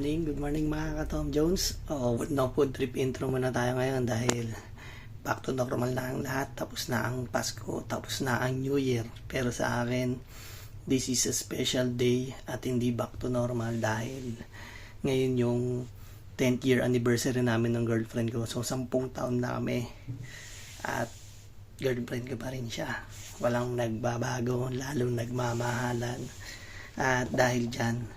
Good morning mga ka-Tom Jones. No food trip intro muna tayo ngayon dahil back to normal na ang lahat. Tapos na ang Pasko, tapos na ang New Year. Pero sa akin, this is a special day at hindi back to normal dahil ngayon yung 10th year anniversary namin ng girlfriend ko. So 10 taon na kami at girlfriend ko pa rin siya. Walang nagbabago, lalong nagmamahalan. At dahil dyan,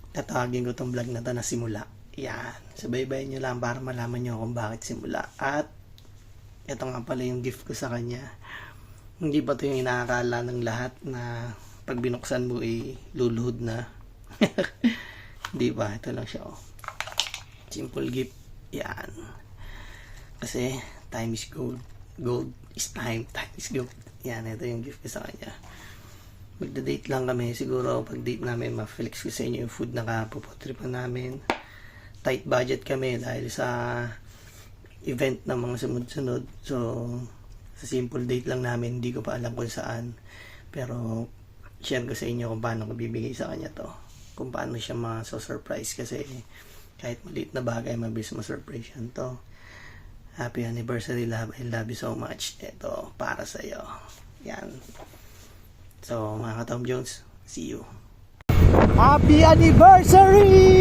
tatawagin ko tong vlog na to na Simula. Yan. Subaybayin nyo lang para malaman nyo kung bakit simula. At ito nga pala yung gift ko sa kanya. Hindi pa to yung inaakala ng lahat na pag binuksan mo luluhod na. Hindi ba? Ito lang siya. Oh. Simple gift. Yan. Kasi time is gold. Gold is time. Time is gold. Yan. Ito yung gift ko sa kanya. Magda-date lang kami. Siguro pag date namin, ma-flex ko sa inyo yung food na kapupotripan namin. Tight budget kami dahil sa event na mga sunod-sunod. So, sa simple date lang namin, hindi ko pa alam kung saan. Pero, share ko sa inyo kung paano ko bibigay sa kanya to. Kung paano siya ma-surprise kasi kahit maliit na bagay, mabilis ma-surprise yan to. Happy anniversary, love. I love you so much. Ito, para sa'yo. Yan. So, mga ka-Tom Jones, see you. Happy anniversary!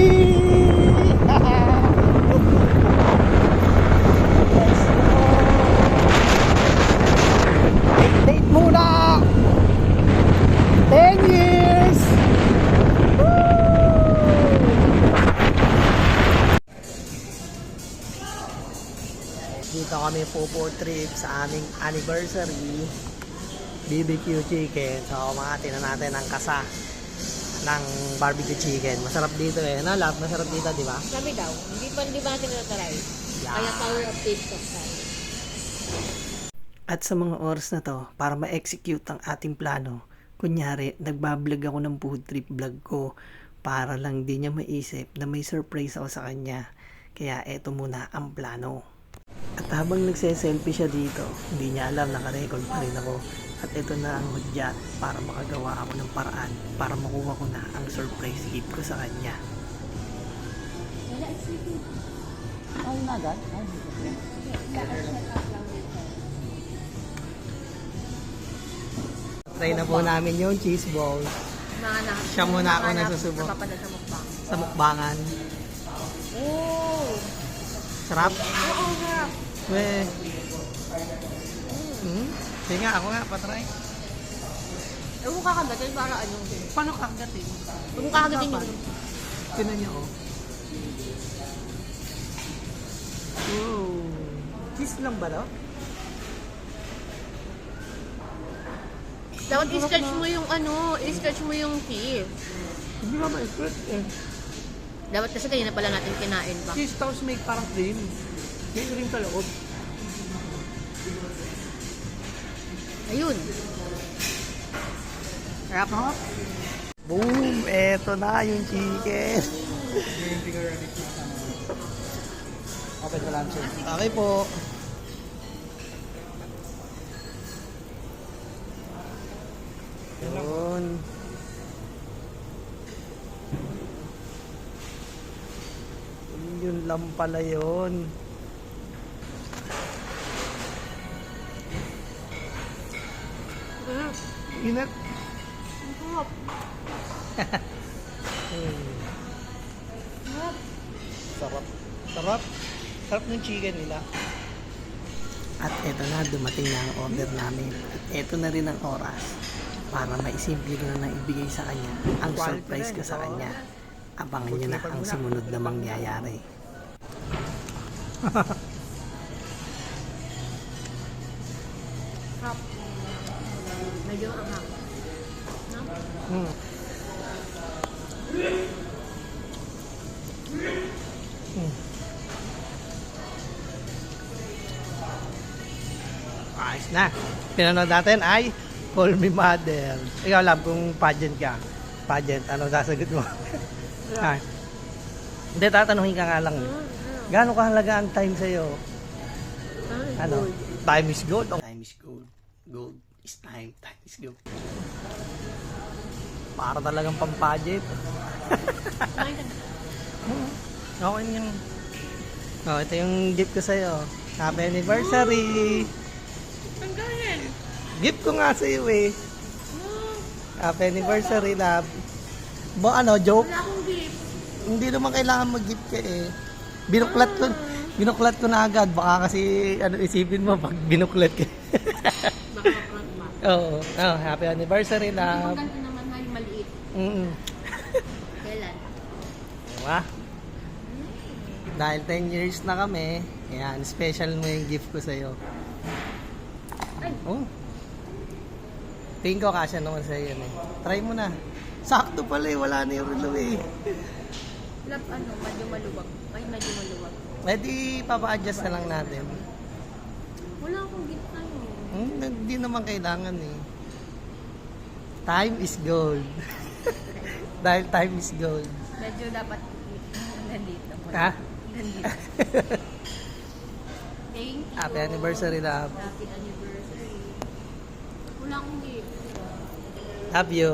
Date muna! 10 years! Dito kami po trip sa aming anniversary. BBQ chicken. So, makatinan natin ang kasa ng barbecue chicken. Masarap dito na love, masarap dito, di ba? Sabi daw, hindi ba natin na-try? Yeah. Kaya power of taste of time. At sa mga oras na to, para ma-execute ang ating plano, kunyari, nagbablog ako ng food trip vlog ko para lang di niya maisip na may surprise ako sa kanya. Kaya eto muna ang plano. At habang nagse-selfie siya dito, hindi niya alam, naka-record pa rin ako. At ito na ang hudyat para makagawa ako ng paraan para makuha ko na ang surprise gift ko sa kanya. Ay, nagat? Try na po namin yung cheese balls. Siya muna ako nagsusubok. Napapadal sa mukbang. Sa mukbangan. Oh! Sarap? Oo, sarap. Weh. Sige nga, ako nga, patry. Ewan kakagatin para anong din. Paano kagatin? Kung kakagatin yun. Tinan niyo, oh. Wow. Cheese lang ba, no? Dapat i-stretch mo yung i-stretch mo yung cheese. Hindi ba ma-stretch eh. Dapat kasi kanina pala natin kinain pa. Cheese tapos may parang cream. May cream sa loob. Ayun. Sarap. Boom! Eto na yung chicken. Okay na lang siya. Okay po. Yun. Yun lang pala yun. Inat. Sarap. Sarap. Sarap. Sarap ng chicken nila. At eto na, dumating na ang order namin. At eto na rin ang oras para maisimple ko na ibigay sa kanya ang surprise ko sa kanya. Abangan nyo na ang sumunod na mangyayari. Sarap. Medyo anghang. No? Ayos na. Pinanood natin ay Call Me Mother. Ikaw alam kung pageant ka. Pageant, ano sasagot mo? Ah. Hindi, tatanungin ka nga lang. Gaano kahalaga ang time sa'yo? Ano? Time is gold. Time is gold. Gold is time. Time is gold. Para talagang pampudget. Okay yan. Oh, ito yung gift ko sa'yo. Happy anniversary! Tanggalin. Gift ko nga sa'yo eh. Happy anniversary, love. Joke? Wala akong gift. Hindi naman kailangan mag-gift ka eh. Binuklat ko na agad. Baka kasi isipin mo pag binuklat ka. Baka ma-prank ma. Oo. Happy anniversary, Ang love. ganda naman ha, yung maliit. Mm. Kailan? Diba? Dahil 10 years na kami, ayan, special mo yung gift ko sa'yo. Ay. Oh. Tingin ko kasya naman sa'yo yun eh. Try mo na. Sakto pala eh, wala na yung relo eh. Lab, medyo maluwag. Ay, medyo maluwag. Pwede papa-adjust na lang natin. Wala akong gift na yun. Hindi naman kailangan eh. Time is gold. Dahil time is gold. Medyo dapat nandito. Ha? Nandito. Thank you. Happy anniversary, love. Happy anniversary. Wala akong gift. Love you.